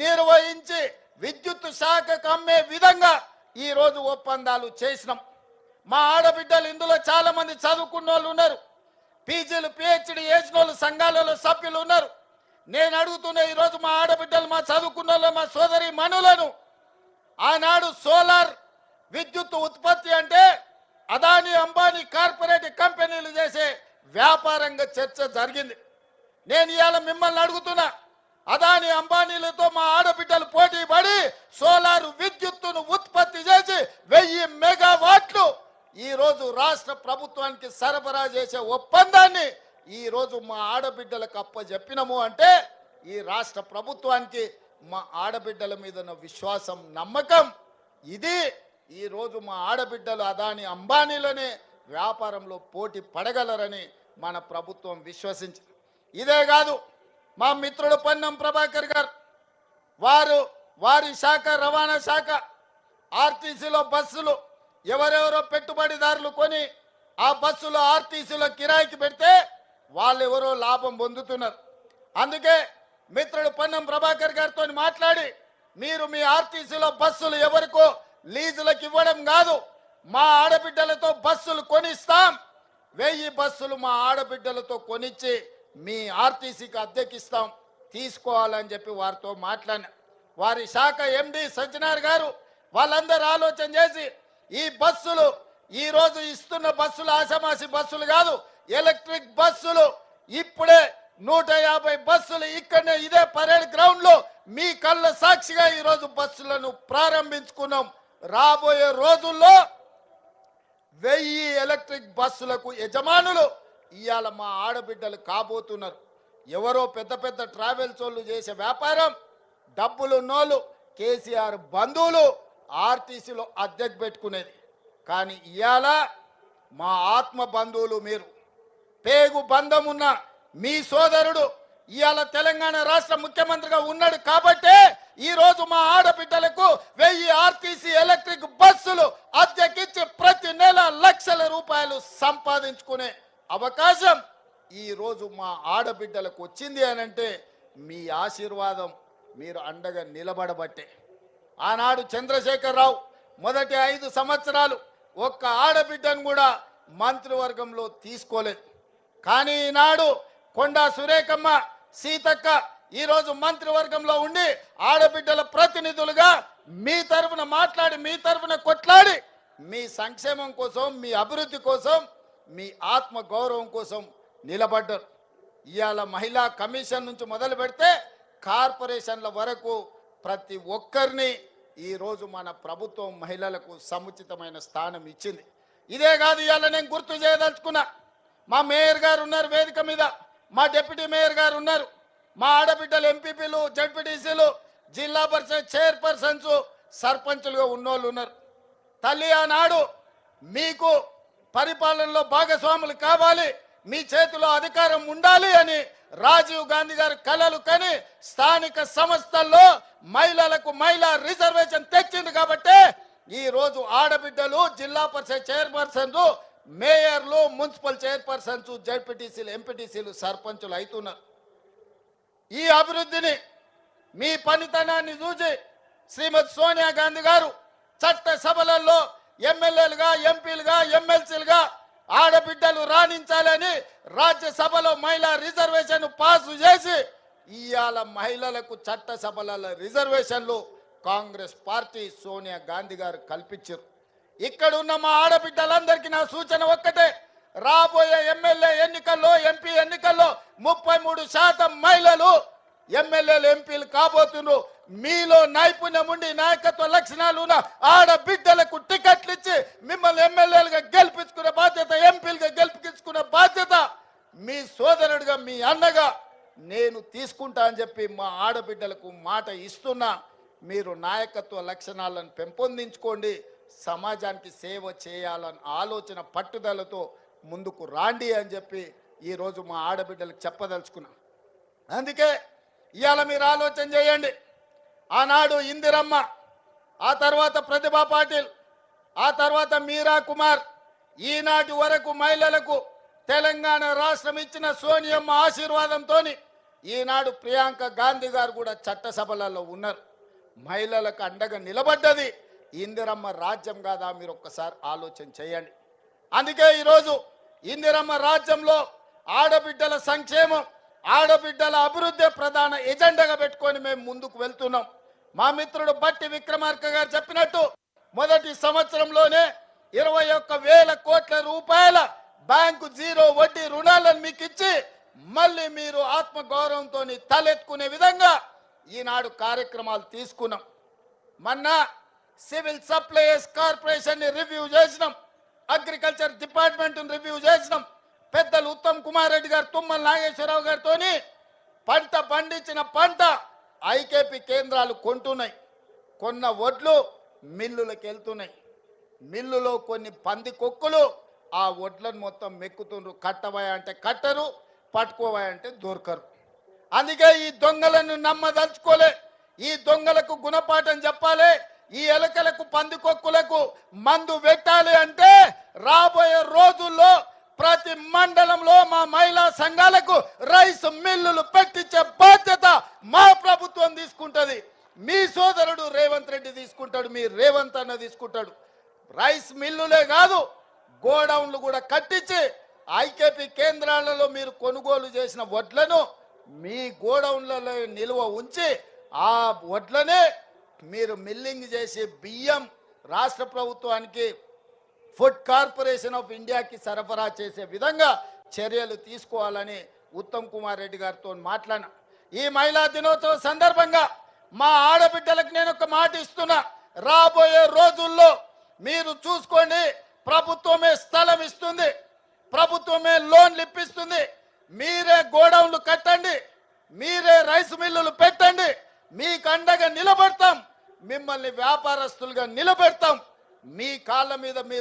నిర్వహించి విద్యుత్ శాఖకు అమ్మే విధంగా ఈరోజు ఒప్పందాలు చేసినాం. మా ఆడబిడ్డలు ఇందులో చాలా మంది చదువుకున్న వాళ్ళు ఉన్నారు, పీజీలు పిహెచ్డి చేసిన వాళ్ళు సంఘాలలో సభ్యులు ఉన్నారు. నేను అడుగుతున్నా, ఈరోజు మా ఆడబిడ్డలు, మా చదువుకున్న వాళ్ళు, మా సోదరి మనులను ఆనాడు సోలార్ విద్యుత్ ఉత్పత్తి అంటే అదానీ అంబానీ కార్పొరేట్ కంపెనీలు చేసే వ్యాపారంగా చర్చ జరిగింది. నేను ఇవాళ మిమ్మల్ని అడుగుతున్నా, అదానీ అంబానీలతో మా ఆడబిడ్డలు పోటీ పడి సోలార్ విద్యుత్తును ఉత్పత్తి చేసి 1000 మెగావాట్లు ఈరోజు రాష్ట్ర ప్రభుత్వానికి సరఫరా చేసే ఒప్పందాన్ని ఈరోజు మా ఆడబిడ్డలకు అప్పచెప్పినము అంటే ఈ రాష్ట్ర ప్రభుత్వానికి మా ఆడబిడ్డల మీద ఉన్న విశ్వాసం, నమ్మకం. ఇది ఈరోజు మా ఆడబిడ్డలు అదానీ అంబానీలోనే వ్యాపారంలో పోటీ పడగలరని మన ప్రభుత్వం విశ్వసించింది. ఇదే కాదు, మా మిత్రుడు పొన్నం ప్రభాకర్ గారు వారి శాఖ, రవాణా శాఖ, ఆర్టీసీలో బస్సులు ఎవరెవరో పెట్టుబడిదారులు కొని ఆ బస్సులు ఆర్టీసీలో కిరాయికి పెడితే వాళ్ళు ఎవరో లాభం పొందుతున్నారు. అందుకే మిత్రుడు పొన్నం ప్రభాకర్ గారితో మాట్లాడి, మీరు మీ ఆర్టీసీలో బస్సులు ఎవరికో లీజులకు ఇవ్వడం కాదు, మా ఆడబిడ్డలతో బస్సులు కొనిస్తాం, 1000 బస్సులు మా ఆడబిడ్డలతో కొనిచ్చి మీ ఆర్టీసీకి అద్దెకిస్తాం, తీసుకోవాలని చెప్పి వారితో మాట్లాడిన. వారి శాఖ ఎండి సజ్జనార్ గారు వాళ్ళందరూ ఆలోచన చేసి ఈ బస్సులు ఈరోజు ఇస్తున్న బస్సులు ఆషామాషి బస్సులు కాదు, ఎలక్ట్రిక్ బస్సులు ఇప్పుడే 150 బస్సులు ఇక్కడనే ఇదే పరేడ్ గ్రౌండ్ లో మీ కళ్ళ సాక్షిగా ఈరోజు బస్సులను ప్రారంభించుకున్నాం. రాబోయే రోజుల్లో 1000 ఎలక్ట్రిక్ బస్సులకు యజమానులు ఇవాళ మా ఆడబిడ్డలు కాబోతున్నారు. ఎవరో పెద్ద పెద్ద ట్రావెల్స్ వాళ్ళు చేసే వ్యాపారం, డబ్బులున్నోళ్ళు, కేసీఆర్ బంధువులు ఆర్టీసీలో అద్దెకు పెట్టుకునేది. కానీ ఇవాళ మా ఆత్మ బంధువులు, మీరు పేగు బంధం ఉన్న మీ సోదరుడు ఇవాళ తెలంగాణ రాష్ట్ర ముఖ్యమంత్రిగా ఉన్నాడు కాబట్టే ఈరోజు మా ఆడబిడ్డలకు 1000 ఆర్టీసీ ఎలక్ట్రిక్ బస్సులు అద్దెకిచ్చి ప్రతి నెల లక్షల రూపాయలు సంపాదించుకునే అవకాశం ఈరోజు మా ఆడబిడ్డలకు వచ్చింది అనంటే మీ ఆశీర్వాదం, మీరు అండగా నిలబడబట్టే. ఆనాడు చంద్రశేఖరరావు మొదటి 5 సంవత్సరాలు ఒక్క ఆడబిడ్డను కూడా మంత్రివర్గంలో తీసుకోలేదు. కానీ ఈనాడు కొండా సురేఖమ్మ, సీతక్క ఈరోజు మంత్రివర్గంలో ఉండి ఆడబిడ్డల ప్రతినిధులుగా మీ తరఫున మాట్లాడి, మీ తరఫున కొట్లాడి, మీ సంక్షేమం కోసం, మీ అభివృద్ధి కోసం, మీ ఆత్మ గౌరవం కోసం నిలబడ్డారు. ఇవాళ మహిళా కమిషన్ నుంచి మొదలు పెడితే కార్పొరేషన్ల వరకు ప్రతి ఒక్కరిని ఈరోజు మన ప్రభుత్వం మహిళలకు సముచితమైన స్థానం ఇచ్చింది. ఇదే కాదు, ఇవాళ నేను గుర్తు చేయదలుచుకున్నా, మా మేయర్ గారు ఉన్నారు వేదిక మీద, మా డిప్యూటీ మేయర్ గారు ఉన్నారు, మా ఆడబిడ్డలు ఎంపీపీలు, జడ్పీటీసీలు, జిల్లా పరిషత్ చైర్పర్సన్స్, సర్పంచులుగా ఉన్నోళ్ళు ఉన్నారు. తల్లి, ఆనాడు మీకు పరిపాలనలో భాగస్వాములు కావాలి, మీ చేతిలో అధికారం ఉండాలి అని రాజీవ్ గాంధీ గారు కలలు కని స్థానిక సంస్థల్లో మహిళలకు మహిళా రిజర్వేషన్ తెచ్చింది. కాబట్టి ఈ రోజు ఆడబిడ్డలు జిల్లా పరిషత్ చైర్పర్సన్స్, మేయర్లు, మున్సిపల్ చైర్పర్సన్స్, జడ్పీటీసీలు, ఎంపీటీసీలు, సర్పంచులు అవుతున్నారు. ఈ అభివృద్ధిని, మీ పనితనాన్ని చూసి శ్రీమతి సోనియా గాంధీ గారు చట్ట సభలలో ఎమ్మెల్యేలుగా, ఎంపీలుగా, ఎమ్మెల్సీలుగా ఆడబిడ్డలు రాణించాలని రాజ్యసభలో మహిళా రిజర్వేషన్ పాసు చేసి ఇవాళ మహిళలకు చట్ట సభలలో రిజర్వేషన్లు కాంగ్రెస్ పార్టీ సోనియా గాంధీ గారు కల్పించారు. ఇక్కడ ఉన్న మా ఆడబిడ్డలందరికీ నా సూచన ఒక్కటే, రాబోయే ఎమ్మెల్యే ఎన్నికల్లో, ఎంపీ ఎన్నికల్లో 33% మహిళలు ఎమ్మెల్యేలు, ఎంపీలు కాబోతున్నారు. మీలో నైపుణ్యం ఉండి నాయకత్వ లక్షణాలు ఉన్న ఆడబిడ్డలకు టికెట్లు ఇచ్చి మిమ్మల్ని ఎమ్మెల్యేలుగా గెలిపించుకునే బాధ్యత, ఎంపీలుగా గెలిపించుకునే బాధ్యత మీ సోదరుడిగా, మీ అన్నగా నేను తీసుకుంటా అని చెప్పి మా ఆడబిడ్డలకు మాట ఇస్తున్నా. మీరు నాయకత్వ లక్షణాలను పెంపొందించుకోండి, సమాజానికి సేవ చేయాలని ఆలోచన, పట్టుదలతో ముందుకు రాండి అని చెప్పి ఈరోజు మా ఆడబిడ్డలకు చెప్పదలుచుకున్నా. అందుకే ఇవాళ మీరు ఆలోచన చేయండి. ఆనాడు ఇందిరమ్మ, ఆ తర్వాత ప్రతిభా పాటిల్, ఆ తర్వాత మీరా కుమార్, ఈనాటి వరకు మహిళలకు తెలంగాణ రాష్ట్రం ఇచ్చిన సోనియమ్మ ఆశీర్వాదంతో ఈనాడు ప్రియాంక గాంధీ గారు కూడా చట్టసభలలో ఉన్నారు. మహిళలకు అండగా నిలబడ్డది ఇందిరమ్మ రాజ్యం కాదా? మీరు ఒక్కసారి ఆలోచన చేయండి. అందుకే ఈరోజు ఇందిరమ్మ రాజ్యంలో ఆడబిడ్డల సంక్షేమం, ఆడబిడ్డల అభివృద్ధి ప్రధాన ఎజెండాగా పెట్టుకొని మేము ముందుకు వెళ్తున్నాం. మా మిత్రుడు బట్టి విక్రమార్క గారు చెప్పినట్టు మొదటి సంవత్సరంలోనే 21,000 కోట్ల రూపాయల బ్యాంకు జీరో వడ్డీ రుణాలను మీకు ఇచ్చి మళ్ళీ మీరు ఆత్మగౌరవంతో తలెత్తుకునే విధంగా ఈనాడు కార్యక్రమాలు తీసుకున్నాం. మొన్న సివిల్ సప్లైస్ కార్పొరేషన్ రివ్యూ చేసినాం, అగ్రికల్చర్ డిపార్ట్మెంట్ రివ్యూ చేసినాం. పెద్దలు ఉత్తమ్ కుమార్ రెడ్డి గారు, తుమ్మల నాగేశ్వరరావు గారితో పంట పండించిన పంట ఐకేపీ కేంద్రాలు కొంటున్నాయి. కొన్న వడ్లు మిల్లులకు వెళ్తున్నాయి. మిల్లులో కొన్ని పంది కొక్కులు ఆ వడ్లను మొత్తం మెక్కుతుండ్రు. కట్టవాయ అంటే కట్టరు, పట్టుకోవాయ అంటే దొరకరు. అందుకే ఈ దొంగలను నమ్మదలుచుకోలే. ఈ దొంగలకు గుణపాఠం చెప్పాలి. ఈ ఎలకలకు పందికొక్కులకు మందు పెట్టాలి అంటే రాబోయే రోజుల్లో ప్రతి మండలంలో మా మహిళా సంఘాలకు రైస్ మిల్లులు పెట్టించే బాధ్యత మా ప్రభుత్వం తీసుకుంటది. మీ సోదరుడు రేవంత్ రెడ్డి తీసుకుంటాడు, మీ రేవంత్ అన్న తీసుకుంటాడు. రైస్ మిల్లులే కాదు, గోడౌన్లు కూడా కట్టించి ఐకేపీ కేంద్రాలలో మీరు కొనుగోలు చేసిన వడ్లను మీ గోడౌన్లలో నిల్వ ఉంచి ఆ వడ్లనే మీరు మిల్లింగ్ చేసి బియ్యం రాష్ట్ర ప్రభుత్వానికి, ఫుడ్ కార్పొరేషన్ ఆఫ్ ఇండియాకి సరఫరా చేసే విధంగా చర్యలు తీసుకోవాలని ఉత్తమ్ కుమార్ రెడ్డి గారితో మాట్లాడినా. ఈ మహిళా దినోత్సవ సందర్భంగా మా ఆడబిడ్డలకు నేను ఒక మాట ఇస్తున్నా. రాబోయే రోజుల్లో మీరు చూసుకోండి, ప్రభుత్వమే స్థలం ఇస్తుంది, ప్రభుత్వమే లోన్లు ఇప్పిస్తుంది. మీరే గోడౌన్లు కట్టండి, మీరే రైస్ మిల్లులు పెట్టండి. మీకు అండగా నిలబడతాం, మిమ్మల్ని వ్యాపారస్తులుగా నిలబెడతాం. మీ కాళ్ళ మీద మీరు